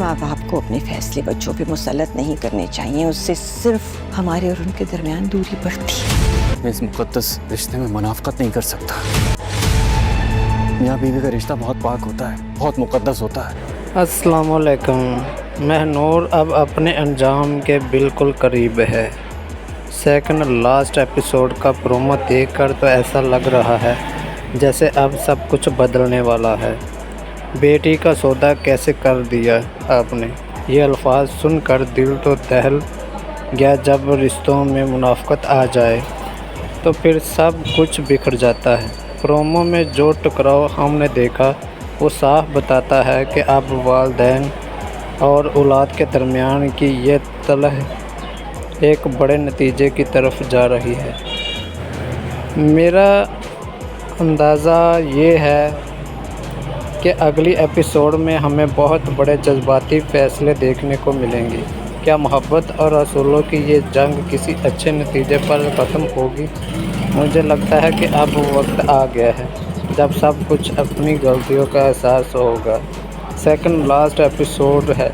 माँ बाप को अपने फैसले बच्चों पे मुसल्लत नहीं करने चाहिए, उससे सिर्फ हमारे और उनके दरमियान दूरी बढ़ती है। मैं इस मुक़द्दस रिश्ते में मुनाफ़क़त नहीं कर सकता। मियाँ बीवी का रिश्ता बहुत पाक होता है, बहुत मुक़द्दस होता है। अस्सलामु अलैकुम। महनूर अब अपने अंजाम के बिल्कुल करीब है। सेकंड लास्ट एपिसोड का प्रोमो देखकर तो ऐसा लग रहा है जैसे अब सब कुछ बदलने वाला है। बेटी का सौदा कैसे कर दिया आपने, ये अल्फाज सुनकर दिल तो दहल गया। जब रिश्तों में मुनाफ़क़त आ जाए तो फिर सब कुछ बिखर जाता है। प्रोमो में जो टकराव हमने देखा वो साफ बताता है कि अब वालिदैन और औलाद के दरमियान की ये तलह एक बड़े नतीजे की तरफ जा रही है। मेरा अंदाज़ा ये है कि अगली एपिसोड में हमें बहुत बड़े जज्बाती फ़ैसले देखने को मिलेंगे। क्या मोहब्बत और असूलों की ये जंग किसी अच्छे नतीजे पर ख़त्म होगी? मुझे लगता है कि अब वक्त आ गया है जब सब कुछ अपनी गलतियों का एहसास होगा। सेकंड लास्ट एपिसोड है।